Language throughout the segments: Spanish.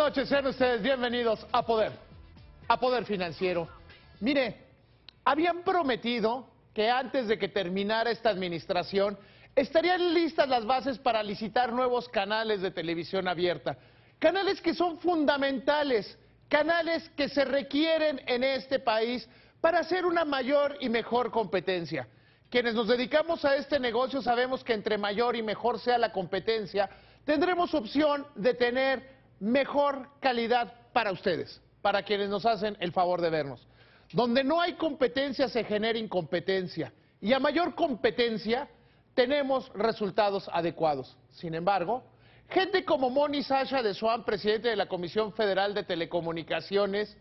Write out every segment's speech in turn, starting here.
noches, sean ustedes bienvenidos a Poder Financiero. Mire, habían prometido que antes de que terminara esta administración estarían listas las bases para licitar nuevos canales de televisión abierta. Canales que son fundamentales, canales que se requieren en este país para hacer una mayor y mejor competencia. Quienes nos dedicamos a este negocio sabemos que entre mayor y mejor sea la competencia, tendremos opción de tener mejor calidad para ustedes, para quienes nos hacen el favor de vernos. Donde no hay competencia se genera incompetencia y a mayor competencia tenemos resultados adecuados. Sin embargo, gente como Moni Sacha de Swan, presidente de la Comisión Federal de Telecomunicaciones,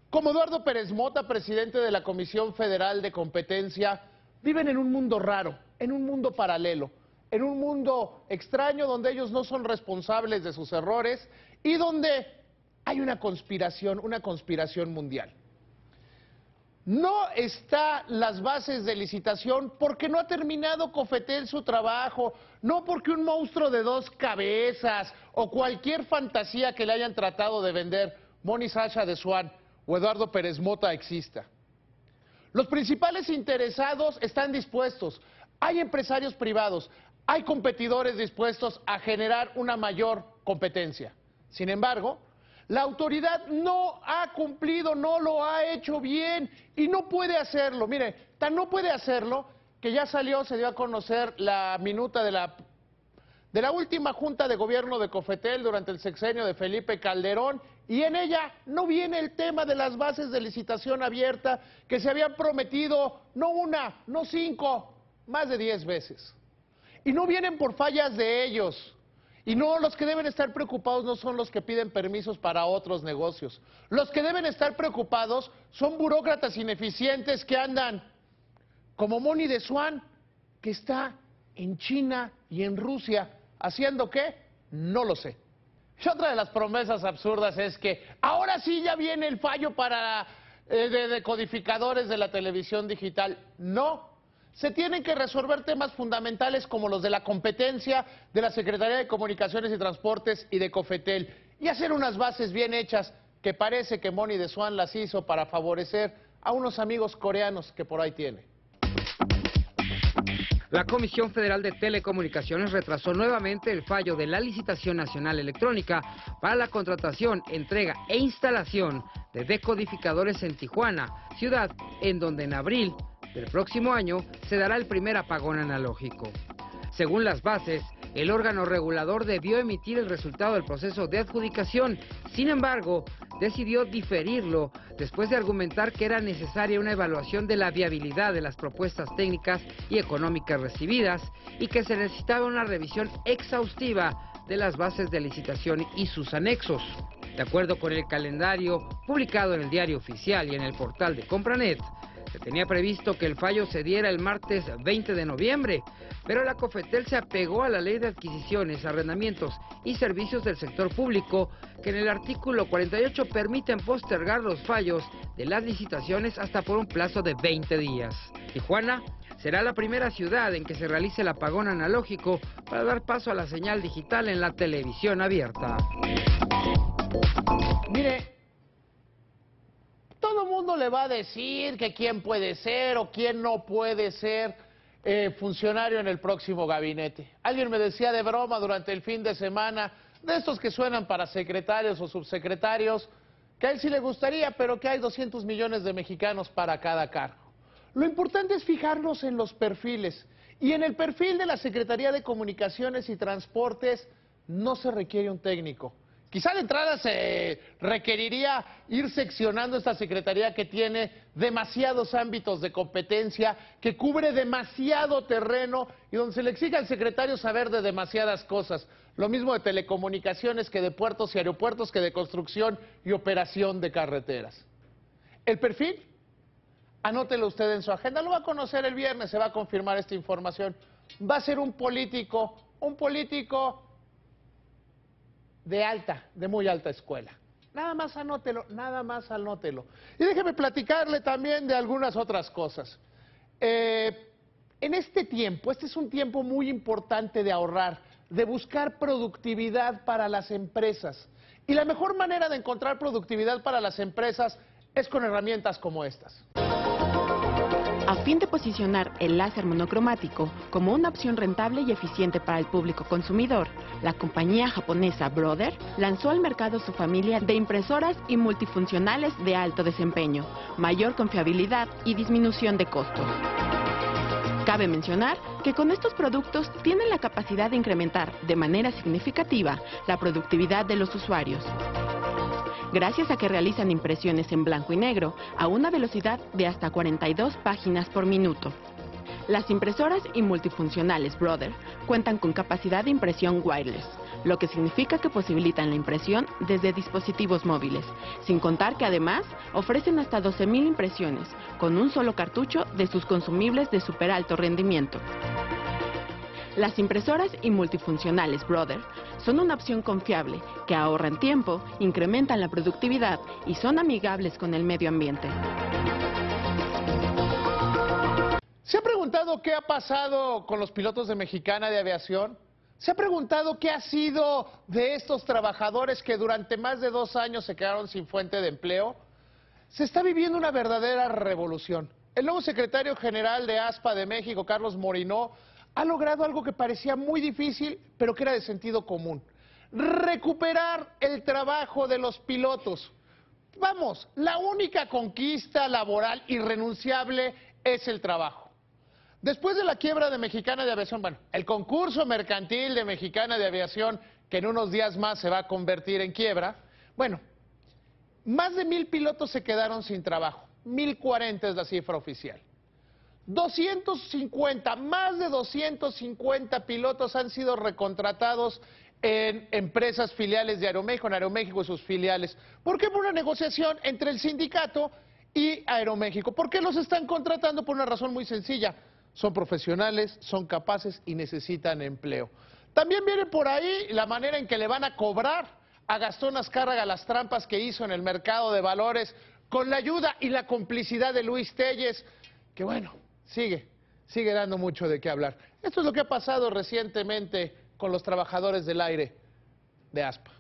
como Eduardo Pérez Mota, presidente de la Comisión Federal de Competencia, viven en un mundo raro, en un mundo paralelo, en un mundo extraño donde ellos no son responsables de sus errores y donde hay una conspiración mundial. No están las bases de licitación porque no ha terminado Cofetel su trabajo, no porque un monstruo de dos cabezas o cualquier fantasía que le hayan tratado de vender Moni Sacha de Swan o Eduardo Pérez Mota exista. Los principales interesados están dispuestos, hay empresarios privados, hay competidores dispuestos a generar una mayor competencia. Sin embargo, la autoridad no ha cumplido, no lo ha hecho bien y no puede hacerlo. Mire, tan no puede hacerlo que ya se dio a conocer la minuta de la última junta de gobierno de Cofetel durante el sexenio de Felipe Calderón y en ella no viene el tema de las bases de licitación abierta que se habían prometido no una, no 5, más de 10 veces. Y no vienen por fallas de ellos. Y no, los que deben estar preocupados no son los que piden permisos para otros negocios. Los que deben estar preocupados son burócratas ineficientes que andan, como Moni de Swan, que está en China y en Rusia. ¿Haciendo qué? No lo sé. Y otra de las promesas absurdas es que ahora sí ya viene el fallo para de decodificadores de la televisión digital. No. Se tienen que resolver temas fundamentales como los de la competencia de la Secretaría de Comunicaciones y Transportes y de Cofetel y hacer unas bases bien hechas que parece que Moni de Swan las hizo para favorecer a unos amigos coreanos que por ahí tiene. La Comisión Federal de Telecomunicaciones retrasó nuevamente el fallo de la Licitación Nacional Electrónica para la contratación, entrega e instalación de decodificadores en Tijuana, ciudad en donde en abril del próximo año se dará el primer apagón analógico. Según las bases, el órgano regulador debió emitir el resultado del proceso de adjudicación. Sin embargo, decidió diferirlo después de argumentar que era necesaria una evaluación de la viabilidad de las propuestas técnicas y económicas recibidas y que se necesitaba una revisión exhaustiva de las bases de licitación y sus anexos. De acuerdo con el calendario publicado en el Diario Oficial y en el portal de Compranet, se tenía previsto que el fallo se diera el martes 20 de noviembre, pero la Cofetel se apegó a la Ley de Adquisiciones, Arrendamientos y Servicios del Sector Público, que en el artículo 48 permiten postergar los fallos de las licitaciones hasta por un plazo de 20 días. Tijuana será la primera ciudad en que se realice el apagón analógico para dar paso a la señal digital en la televisión abierta. Mire, todo el mundo le va a decir que quién puede ser o quién no puede ser funcionario en el próximo gabinete. Alguien me decía de broma durante el fin de semana, de estos que suenan para secretarios o subsecretarios, que a él sí le gustaría, pero que hay 200 millones de mexicanos para cada cargo. Lo importante es fijarnos en los perfiles. Y en el perfil de la Secretaría de Comunicaciones y Transportes no se requiere un técnico. Quizá de entrada se requeriría ir seccionando esta secretaría que tiene demasiados ámbitos de competencia, que cubre demasiado terreno y donde se le exige al secretario saber de demasiadas cosas. Lo mismo de telecomunicaciones que de puertos y aeropuertos, que de construcción y operación de carreteras. El perfil, anótelo usted en su agenda, lo va a conocer el viernes, se va a confirmar esta información. Va a ser un político de muy alta escuela. Nada más anótelo, nada más anótelo. Y déjeme platicarle también de algunas otras cosas. En este tiempo, este es un tiempo muy importante de ahorrar, de buscar productividad para las empresas. Y la mejor manera de encontrar productividad para las empresas es con herramientas como estas. A fin de posicionar el láser monocromático como una opción rentable y eficiente para el público consumidor, la compañía japonesa Brother lanzó al mercado su familia de impresoras y multifuncionales de alto desempeño, mayor confiabilidad y disminución de costos. Cabe mencionar que con estos productos tienen la capacidad de incrementar de manera significativa la productividad de los usuarios, gracias a que realizan impresiones en blanco y negro a una velocidad de hasta 42 páginas por minuto. Las impresoras y multifuncionales Brother cuentan con capacidad de impresión wireless, lo que significa que posibilitan la impresión desde dispositivos móviles, sin contar que además ofrecen hasta 12,000 impresiones con un solo cartucho de sus consumibles de super alto rendimiento. Las impresoras y multifuncionales Brother son una opción confiable que ahorran tiempo, incrementan la productividad y son amigables con el medio ambiente. ¿Se ha preguntado qué ha pasado con los pilotos de Mexicana de Aviación? ¿Se ha preguntado qué ha sido de estos trabajadores que durante más de 2 años se quedaron sin fuente de empleo? Se está viviendo una verdadera revolución. El nuevo secretario general de ASPA de México, Carlos Morinó, ha logrado algo que parecía muy difícil, pero que era de sentido común: recuperar el trabajo de los pilotos. Vamos, la única conquista laboral irrenunciable es el trabajo. Después de la quiebra de Mexicana de Aviación, bueno, el concurso mercantil de Mexicana de Aviación, que en unos días más se va a convertir en quiebra, bueno, más de 1,000 pilotos se quedaron sin trabajo, 1,040 es la cifra oficial. 250, más de 250 pilotos han sido recontratados en empresas filiales de Aeroméxico, en Aeroméxico y sus filiales. ¿Por qué? Por una negociación entre el sindicato y Aeroméxico. ¿Por qué los están contratando? Por una razón muy sencilla: son profesionales, son capaces y necesitan empleo. También viene por ahí la manera en que le van a cobrar a Gastón Azcárraga las trampas que hizo en el mercado de valores con la ayuda y la complicidad de Luis Telles, que bueno, sigue dando mucho de qué hablar. Esto es lo que ha pasado recientemente con los trabajadores del aire de ASPA.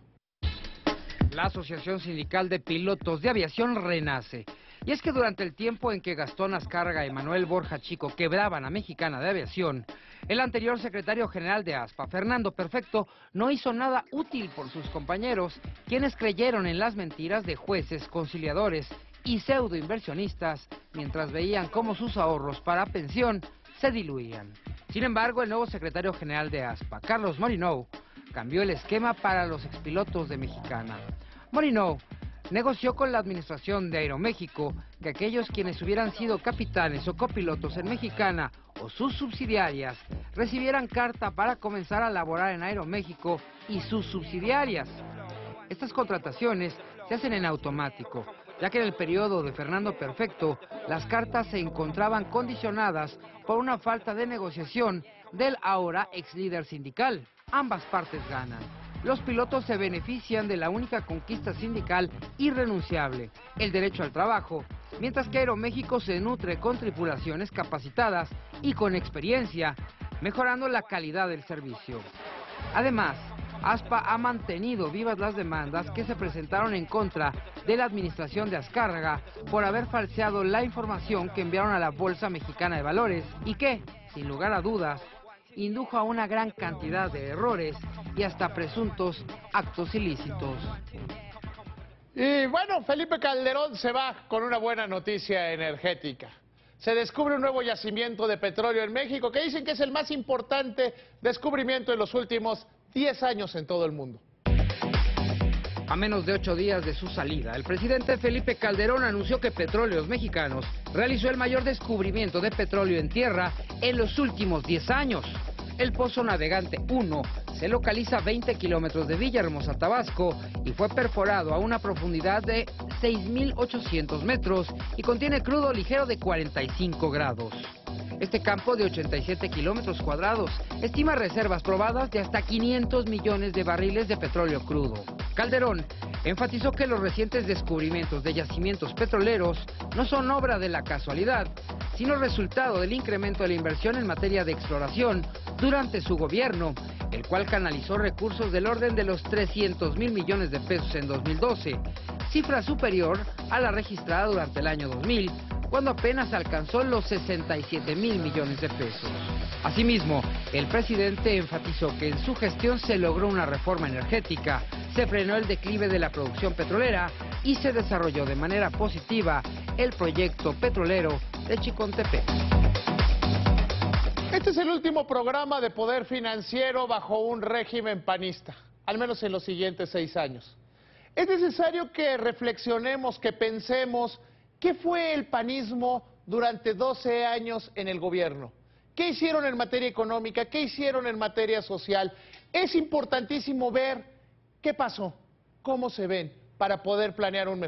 La Asociación Sindical de Pilotos de Aviación renace. Y es que durante el tiempo en que Gastón Azcárraga y Manuel Borja Chico quebraban a Mexicana de Aviación, el anterior secretario general de ASPA, Fernando Perfecto, no hizo nada útil por sus compañeros, quienes creyeron en las mentiras de jueces, conciliadores y pseudoinversionistas, mientras veían cómo sus ahorros para pensión se diluían. Sin embargo, el nuevo secretario general de ASPA, Carlos Morinó, cambió el esquema para los expilotos de Mexicana. Morinó negoció con la administración de Aeroméxico que aquellos quienes hubieran sido capitanes o copilotos en Mexicana o sus subsidiarias recibieran carta para comenzar a laborar en Aeroméxico y sus subsidiarias. Estas contrataciones se hacen en automático, ya que en el periodo de Fernando Perfecto las cartas se encontraban condicionadas por una falta de negociación del ahora ex líder sindical. Ambas partes ganan. Los pilotos se benefician de la única conquista sindical irrenunciable, el derecho al trabajo, mientras que Aeroméxico se nutre con tripulaciones capacitadas y con experiencia, mejorando la calidad del servicio. Además, ASPA ha mantenido vivas las demandas que se presentaron en contra de la administración de Azcárraga por haber falseado la información que enviaron a la Bolsa Mexicana de Valores y que, sin lugar a dudas, indujo a una gran cantidad de errores y hasta presuntos actos ilícitos. Y bueno, Felipe Calderón se va con una buena noticia energética. Se descubre un nuevo yacimiento de petróleo en México que dicen que es el más importante descubrimiento en los últimos 10 años en todo el mundo. A menos de 8 días de su salida, el presidente Felipe Calderón anunció que Petróleos Mexicanos realizó el mayor descubrimiento de petróleo en tierra en los últimos 10 años. El Pozo Navegante 1 se localiza a 20 kilómetros de Villahermosa, Tabasco, y fue perforado a una profundidad de 6.800 metros y contiene crudo ligero de 45 grados. Este campo de 87 kilómetros cuadrados estima reservas probadas de hasta 500 millones de barriles de petróleo crudo. Calderón Enfatizó que los recientes descubrimientos de yacimientos petroleros no son obra de la casualidad, sino resultado del incremento de la inversión en materia de exploración durante su gobierno, el cual canalizó recursos del orden de los 300,000 millones de pesos en 2012, cifra superior a la registrada durante el año 2000, cuando apenas alcanzó los 67,000 millones de pesos. Asimismo, el presidente enfatizó que en su gestión se logró una reforma energética, se frenó el declive de la producción petrolera y se desarrolló de manera positiva el proyecto petrolero de Chicontepec. Este es el último programa de Poder Financiero bajo un régimen panista, al menos en los siguientes 6 años. Es necesario que reflexionemos, que pensemos qué fue el panismo durante 12 años en el gobierno. ¿Qué hicieron en materia económica? ¿Qué hicieron en materia social? Es importantísimo ver qué pasó, cómo se ven, para poder planear un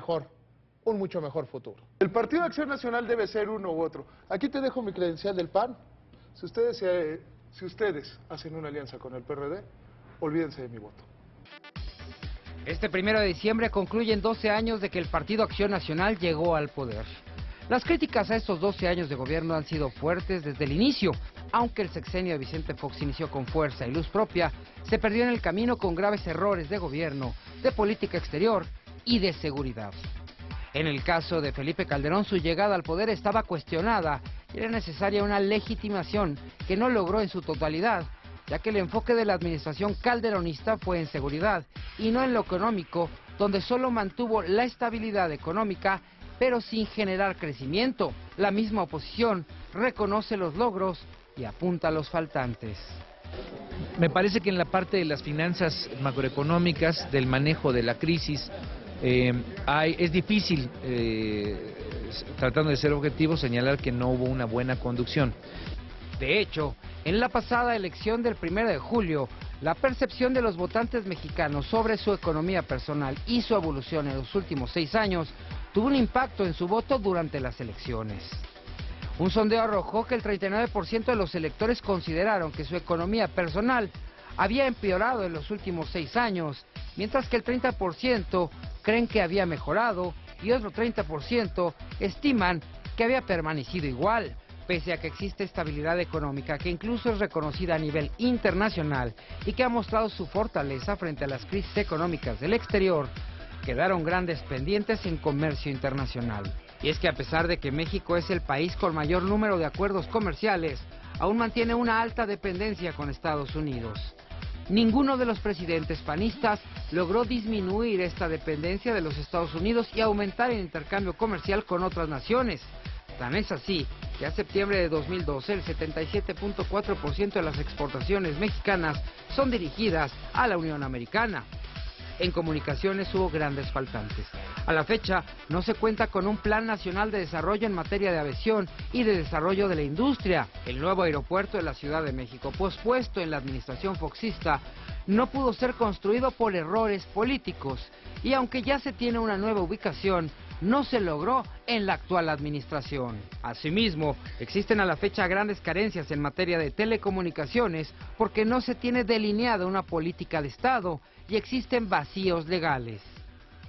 mucho mejor futuro. El Partido de Acción Nacional debe ser uno u otro. Aquí te dejo mi credencial del PAN. Si ustedes hacen una alianza con el PRD, olvídense de mi voto. Este 1 de diciembre concluyen 12 años de que el Partido Acción Nacional llegó al poder. Las críticas a estos 12 años de gobierno han sido fuertes desde el inicio. Aunque el sexenio de Vicente Fox inició con fuerza y luz propia, se perdió en el camino con graves errores de gobierno, de política exterior y de seguridad. En el caso de Felipe Calderón, su llegada al poder estaba cuestionada y era necesaria una legitimación que no logró en su totalidad, ya que el enfoque de la administración calderonista fue en seguridad y no en lo económico, donde solo mantuvo la estabilidad económica, pero sin generar crecimiento. La misma oposición reconoce los logros y apunta a los faltantes. Me parece que en la parte de las finanzas macroeconómicas, del manejo de la crisis, es difícil, tratando de ser objetivo, señalar que no hubo una buena conducción. De hecho, en la pasada elección del 1 de julio, la percepción de los votantes mexicanos sobre su economía personal y su evolución en los últimos 6 años tuvo un impacto en su voto durante las elecciones. Un sondeo arrojó que el 39% de los electores consideraron que su economía personal había empeorado en los últimos 6 años, mientras que el 30% creen que había mejorado y otro 30% estiman que había permanecido igual. Pese a que existe estabilidad económica que incluso es reconocida a nivel internacional y que ha mostrado su fortaleza frente a las crisis económicas del exterior, quedaron grandes pendientes en comercio internacional. Y es que a pesar de que México es el país con mayor número de acuerdos comerciales, aún mantiene una alta dependencia con Estados Unidos. Ninguno de los presidentes panistas logró disminuir esta dependencia de los Estados Unidos y aumentar el intercambio comercial con otras naciones. Tan es así que a septiembre de 2012 el 77.4% de las exportaciones mexicanas son dirigidas a la Unión Americana. En comunicaciones hubo grandes faltantes. A la fecha no se cuenta con un plan nacional de desarrollo en materia de aviación y de desarrollo de la industria. El nuevo aeropuerto de la Ciudad de México, pospuesto en la administración foxista, no pudo ser construido por errores políticos y aunque ya se tiene una nueva ubicación, no se logró en la actual administración. Asimismo, existen a la fecha grandes carencias en materia de telecomunicaciones porque no se tiene delineada una política de Estado y existen vacíos legales.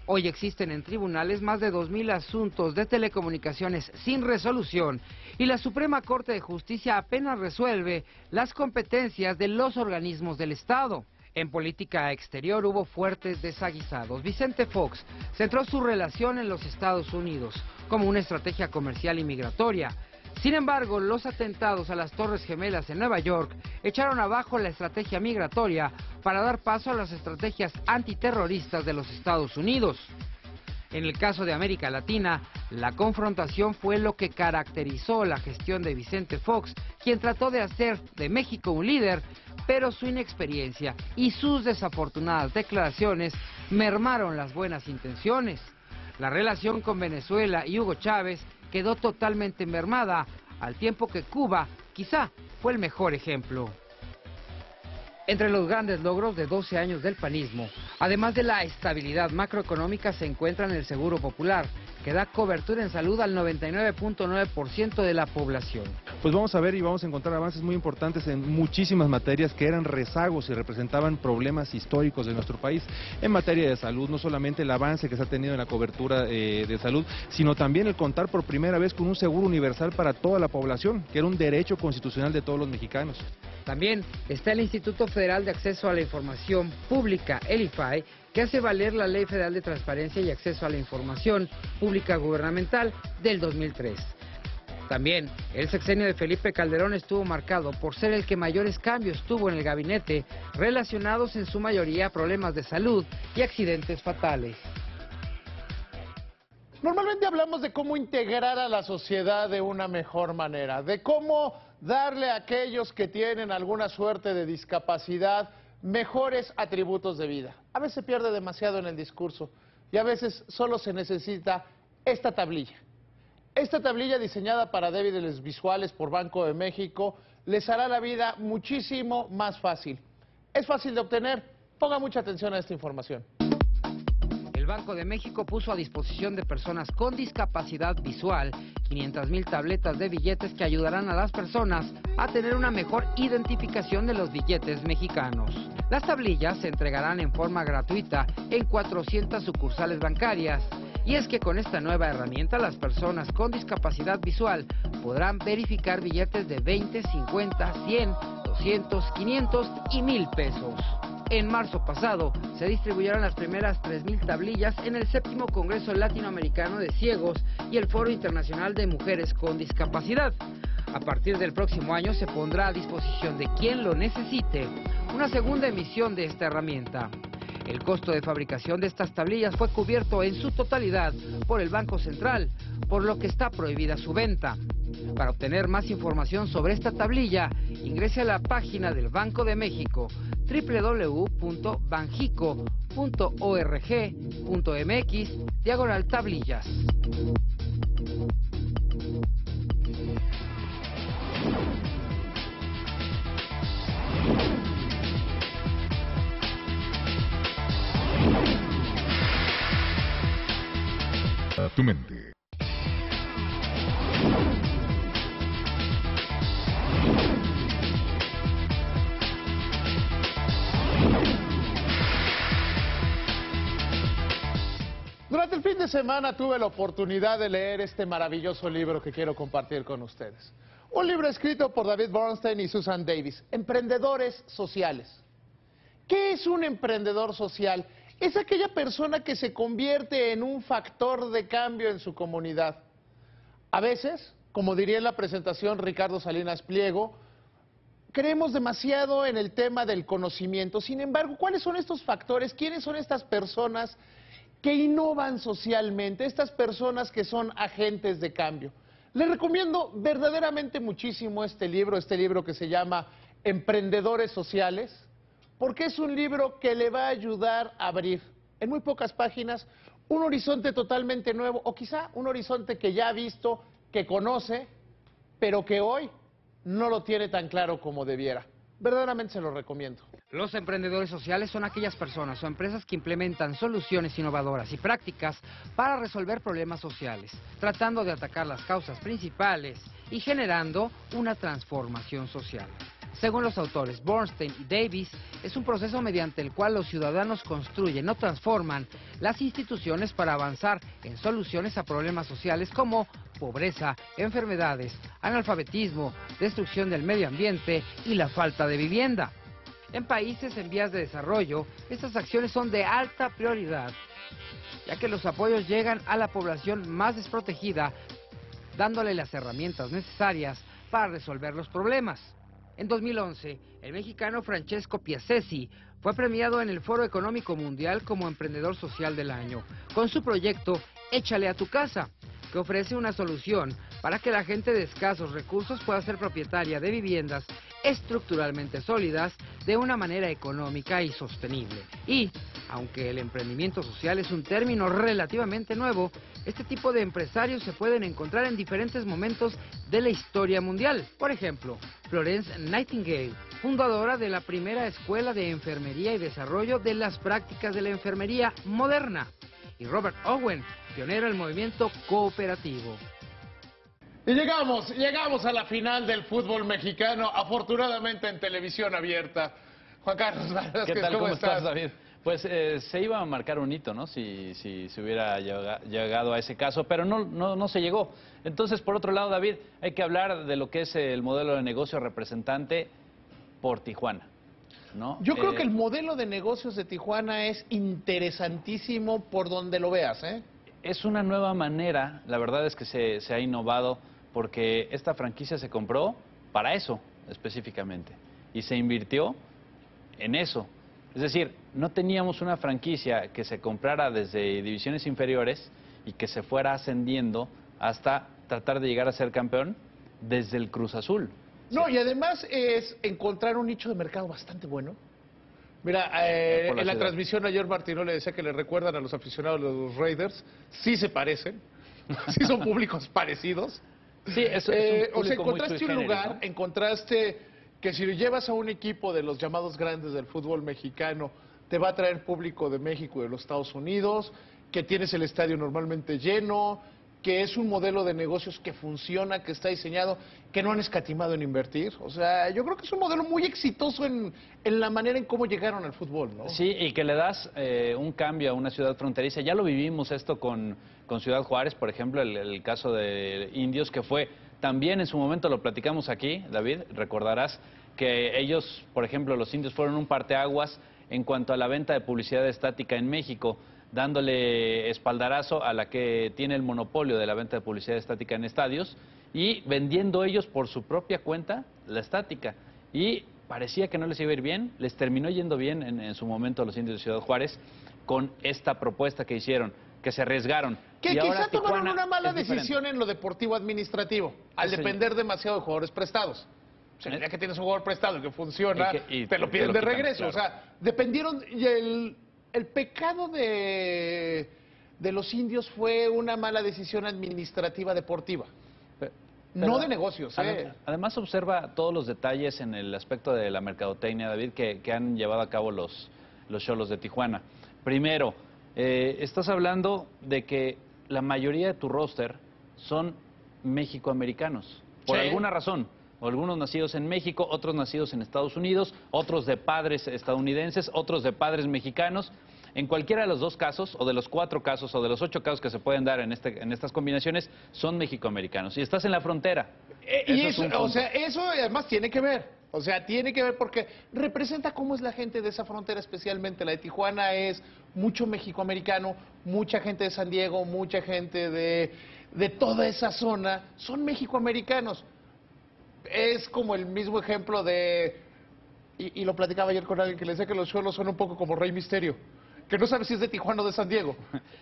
Hoy existen en tribunales más de 2,000 asuntos de telecomunicaciones sin resolución y la Suprema Corte de Justicia apenas resuelve las competencias de los organismos del Estado. En política exterior hubo fuertes desaguisados. Vicente Fox centró su relación en los Estados Unidos como una estrategia comercial y migratoria. Sin embargo, los atentados a las Torres Gemelas en Nueva York echaron abajo la estrategia migratoria para dar paso a las estrategias antiterroristas de los Estados Unidos. En el caso de América Latina, la confrontación fue lo que caracterizó la gestión de Vicente Fox, quien trató de hacer de México un líder, pero su inexperiencia y sus desafortunadas declaraciones mermaron las buenas intenciones. La relación con Venezuela y Hugo Chávez quedó totalmente mermada, al tiempo que Cuba quizá fue el mejor ejemplo. Entre los grandes logros de 12 años del panismo, además de la estabilidad macroeconómica, se encuentran el Seguro Popular, que da cobertura en salud al 99.9% de la población. pues vamos a ver y vamos a encontrar avances muy importantes en muchísimas materias que eran rezagos y representaban problemas históricos de nuestro país. En materia de salud, no solamente el avance que se ha tenido en la cobertura de salud, sino también el contar por primera vez con un seguro universal para toda la población, que era un derecho constitucional de todos los mexicanos. También está el Instituto Federal de Acceso a la Información Pública, el IFAI, que hace valer la Ley Federal de Transparencia y Acceso a la Información Pública Gubernamental del 2003. También, el sexenio de Felipe Calderón estuvo marcado por ser el que mayores cambios tuvo en el gabinete, relacionados en su mayoría a problemas de salud y accidentes fatales. Normalmente hablamos de cómo integrar a la sociedad de una mejor manera, de cómo darle a aquellos que tienen alguna suerte de discapacidad mejores atributos de vida. A veces se pierde demasiado en el discurso y a veces solo se necesita esta tablilla. Esta tablilla diseñada para débiles visuales por Banco de México les hará la vida muchísimo más fácil. Es fácil de obtener, ponga mucha atención a esta información. El Banco de México puso a disposición de personas con discapacidad visual 500,000 tabletas de billetes que ayudarán a las personas a tener una mejor identificación de los billetes mexicanos. Las tablillas se entregarán en forma gratuita en 400 sucursales bancarias. Y es que con esta nueva herramienta las personas con discapacidad visual podrán verificar billetes de 20, 50, 100, 200, 500 y 1,000 pesos. En marzo pasado se distribuyeron las primeras 3,000 tablillas en el 7º Congreso Latinoamericano de Ciegos y el Foro Internacional de Mujeres con Discapacidad. A partir del próximo año se pondrá a disposición de quien lo necesite una segunda emisión de esta herramienta. El costo de fabricación de estas tablillas fue cubierto en su totalidad por el Banco Central, por lo que está prohibida su venta. Para obtener más información sobre esta tablilla, ingrese a la página del Banco de México, www.banjico.org.mx/tablillas. A tu mente. Durante el fin de semana tuve la oportunidad de leer este maravilloso libro que quiero compartir con ustedes. Un libro escrito por David Bernstein y Susan Davis, Emprendedores Sociales. ¿Qué es un emprendedor social? Es aquella persona que se convierte en un factor de cambio en su comunidad. A veces, como diría en la presentación Ricardo Salinas Pliego, creemos demasiado en el tema del conocimiento. Sin embargo, ¿cuáles son estos factores? ¿Quiénes son estas personas que innovan socialmente? Estas personas que son agentes de cambio. Les recomiendo verdaderamente muchísimo este libro que se llama Emprendedores Sociales, porque es un libro que le va a ayudar a abrir en muy pocas páginas un horizonte totalmente nuevo, o quizá un horizonte que ya ha visto, que conoce, pero que hoy no lo tiene tan claro como debiera. Verdaderamente se lo recomiendo. Los emprendedores sociales son aquellas personas o empresas que implementan soluciones innovadoras y prácticas para resolver problemas sociales, tratando de atacar las causas principales y generando una transformación social. Según los autores Bernstein y Davis, es un proceso mediante el cual los ciudadanos construyen o transforman las instituciones para avanzar en soluciones a problemas sociales como pobreza, enfermedades, analfabetismo, destrucción del medio ambiente y la falta de vivienda. En países en vías de desarrollo, estas acciones son de alta prioridad, ya que los apoyos llegan a la población más desprotegida, dándole las herramientas necesarias para resolver los problemas. En 2011, el mexicano Francesco Piazzesi fue premiado en el Foro Económico Mundial como Emprendedor Social del Año, con su proyecto Échale a tu casa, que ofrece una solución para que la gente de escasos recursos pueda ser propietaria de viviendas estructuralmente sólidas de una manera económica y sostenible. Y, aunque el emprendimiento social es un término relativamente nuevo, este tipo de empresarios se pueden encontrar en diferentes momentos de la historia mundial. Por ejemplo, Florence Nightingale, fundadora de la primera escuela de enfermería y desarrollo de las prácticas de la enfermería moderna, y Robert Owen, pionero del movimiento cooperativo. Y llegamos a la final del fútbol mexicano, afortunadamente en televisión abierta. Juan Carlos Vázquez, ¿Qué tal? ¿cómo estás, David? Pues se iba a marcar un hito, ¿no? Si se hubiera llegado a ese caso, pero no se llegó. Entonces, por otro lado, David, hay que hablar de lo que es el modelo de negocio representante por Tijuana, ¿no? Yo creo que el modelo de negocios de Tijuana es interesantísimo por donde lo veas, ¿eh? Es una nueva manera, la verdad es que se ha innovado, porque esta franquicia se compró para eso específicamente y se invirtió en eso. Es decir, no teníamos una franquicia que se comprara desde divisiones inferiores y que se fuera ascendiendo hasta tratar de llegar a ser campeón desde el Cruz Azul. No, y además es encontrar un nicho de mercado bastante bueno. Mira, en la transmisión ayer Martino le decía que le recuerdan a los aficionados de los Raiders, sí se parecen, sí son públicos parecidos. Sí, eso es un o sea, público muy encontraste sui un generis, lugar, ¿no? encontraste que si lo llevas a un equipo de los llamados grandes del fútbol mexicano, te va a traer público de México y de los Estados Unidos, que tienes el estadio normalmente lleno, que es un modelo de negocios que funciona, que está diseñado, que no han escatimado en invertir. O sea, yo creo que es un modelo muy exitoso en la manera en cómo llegaron al fútbol, ¿no? Sí, y que le das un cambio a una ciudad fronteriza. Ya lo vivimos esto con Ciudad Juárez, por ejemplo, el caso de Indios, que fue también en su momento, lo platicamos aquí, David, recordarás que ellos, por ejemplo, los Indios fueron un parteaguas en cuanto a la venta de publicidad estática en México, dándole espaldarazo a la que tiene el monopolio de la venta de publicidad estática en estadios y vendiendo ellos por su propia cuenta la estática. Y parecía que no les iba a ir bien, les terminó yendo bien en su momento a los Indios de Ciudad Juárez con esta propuesta que hicieron, que se arriesgaron. Que y quizá tomaron Tijuana una mala es diferente. decisión en lo deportivo administrativo, al Eso depender demasiado de jugadores prestados. O sea, ya que tienes un jugador prestado que funciona, y te lo piden de quitan, regreso. claro. O sea, dependieron. Y el pecado de los Indios fue una mala decisión administrativa deportiva. No de negocios, Además observa todos los detalles en el aspecto de la mercadotecnia, David, que han llevado a cabo los Xolos de Tijuana. Primero, estás hablando de que la mayoría de tu roster son mexicoamericanos, por Sí. alguna razón. Algunos nacidos en México, otros nacidos en Estados Unidos, otros de padres estadounidenses, otros de padres mexicanos. En cualquiera de los dos casos, o de los 4 casos, o de los 8 casos que se pueden dar en estas combinaciones, son mexicoamericanos. Y estás en la frontera. Y es un eso, o punto. sea, eso además tiene que ver. O sea, tiene que ver porque representa cómo es la gente de esa frontera, especialmente la de Tijuana, es mucho mexicoamericano, mucha gente de San Diego, mucha gente de toda esa zona, son mexicoamericanos. Es como el mismo ejemplo de, y lo platicaba ayer con alguien que le decía que los Xolos son un poco como Rey Misterio, que no sabe si es de Tijuana o de San Diego.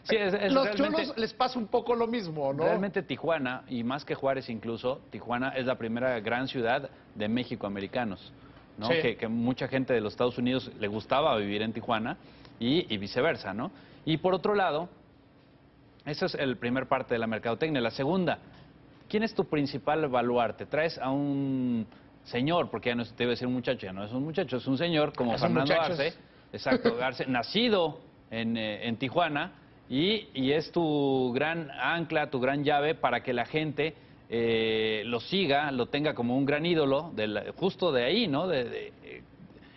Sí, Los realmente- Xolos les pasa un poco lo mismo, ¿no? Realmente Tijuana, y más que Juárez incluso, Tijuana es la primera gran ciudad de mexicoamericanos, ¿no? Sí. Que mucha gente de los Estados Unidos le gustaba vivir en Tijuana y viceversa, ¿no? Y por otro lado, esa es el primer parte de la mercadotecnia. La segunda, ¿quién es tu principal baluarte? Traes a un señor, porque ya no te iba a decir un muchacho, ya no es un muchacho, es un señor como Son Fernando muchachos. Arce, exacto, Arce, nacido en Tijuana, y es tu gran ancla, tu gran llave para que la gente lo siga, lo tenga como un gran ídolo, justo de ahí, ¿no?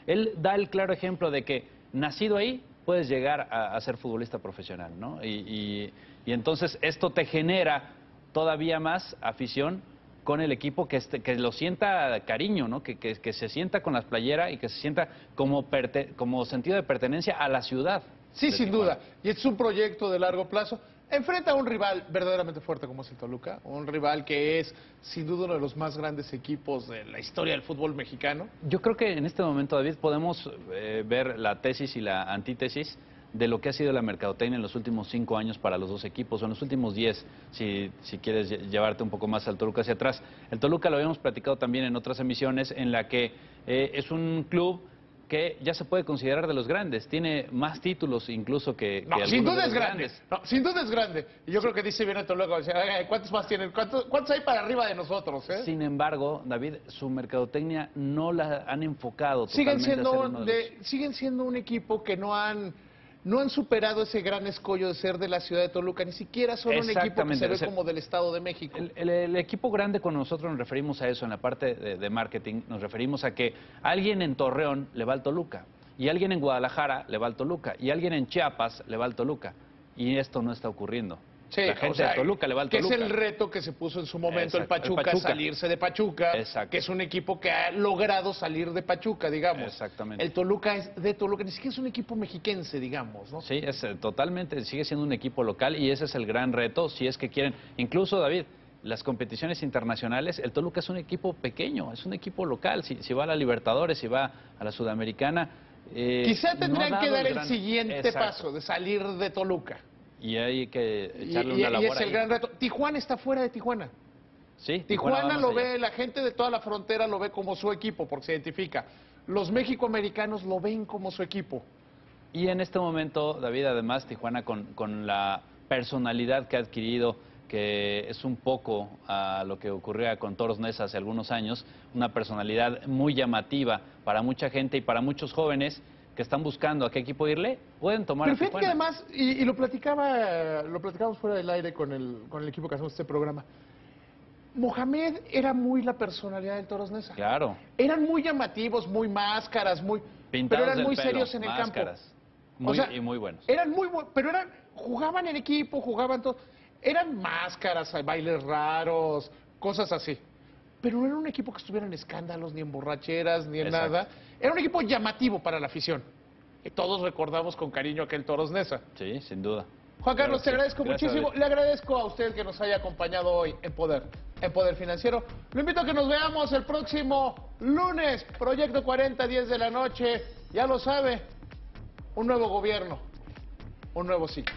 Él da el claro ejemplo de que nacido ahí puedes llegar a ser futbolista profesional, ¿no? Y entonces esto te genera todavía más afición con el equipo, que lo sienta cariño, ¿no? Que se sienta con las playeras y que se sienta como sentido de pertenencia a la ciudad. Sí, de sin Tijuana. duda. Y es un proyecto de largo plazo. Enfrenta a un rival verdaderamente fuerte como es el Toluca, un rival que es sin duda uno de los más grandes equipos de la historia del fútbol mexicano. Yo creo que en este momento, David, podemos ver la tesis y la antítesis de lo que ha sido la mercadotecnia en los últimos 5 años para los dos equipos, o en los últimos 10, si quieres llevarte un poco más al Toluca hacia atrás. El Toluca lo habíamos platicado también en otras emisiones, en la que es un club que ya se puede considerar de los grandes, tiene más títulos incluso que No, algunos sin duda de es los grande. grandes. No, sin duda es grande. Y yo creo que dice bien el Toluca, o sea, ¿cuántos más tienen? ¿Cuántos hay para arriba de nosotros? Sin embargo, David, su mercadotecnia no la han enfocado Siguen totalmente a ser siendo, uno de los- siguen siendo un equipo que no han no han superado ese gran escollo de ser de la ciudad de Toluca, ni siquiera son un equipo que se ve como del Estado de México. El equipo grande, cuando nosotros nos referimos a eso en la parte de marketing, nos referimos a que alguien en Torreón le va al Toluca, y alguien en Guadalajara le va al Toluca, y alguien en Chiapas le va al Toluca, y esto no está ocurriendo. Sí, la gente de Toluca le va al que Toluca. es el reto que se puso en su momento el Pachuca, Pachuca, salirse de Pachuca, que es un equipo que ha logrado salir de Pachuca, digamos. Exactamente. El Toluca es de Toluca, ni siquiera es un equipo mexiquense, digamos, ¿no? Sí, es totalmente, sigue siendo un equipo local y ese es el gran reto, si es que quieren, incluso David, las competiciones internacionales, el Toluca es un equipo pequeño, es un equipo local, si va a la Libertadores, si va a la Sudamericana. Quizá tendrían no que dar el gran... siguiente paso, de salir de Toluca. Y hay que echarle una labor y es el ahí. gran reto. Tijuana está fuera de Tijuana. Sí, Tijuana va lo más allá. ve, la gente de toda la frontera lo ve como su equipo, porque se identifica. Los mexicoamericanos lo ven como su equipo. Y en este momento, David, además, Tijuana con la personalidad que ha adquirido, que es un poco a lo que ocurría con Toros Neza hace algunos años, una personalidad muy llamativa para mucha gente y para muchos jóvenes que están buscando a qué equipo irle, pueden tomar Pero a fíjate que Tijuana. además, y lo platicábamos fuera del aire con el equipo que hacemos este programa, Mohamed era muy la personalidad del Toros Neza. Claro. Eran muy llamativos, muy máscaras, Pintados pero eran del muy pelo, serios en el máscaras. campo. Y muy buenos. Eran muy buenos, pero jugaban en equipo, jugaban todo. Eran máscaras, bailes raros, cosas así. Pero no era un equipo que estuviera en escándalos, ni en borracheras, ni en nada. Era un equipo llamativo para la afición. Y todos recordamos con cariño aquel Toros Neza. Sí, sin duda. Juan Carlos, te Claro, agradezco gracias, muchísimo. David. Le agradezco a usted que nos haya acompañado hoy en Poder Financiero. Lo invito a que nos veamos el próximo lunes, Proyecto 40, 10 de la noche. Ya lo sabe, un nuevo gobierno, un nuevo ciclo.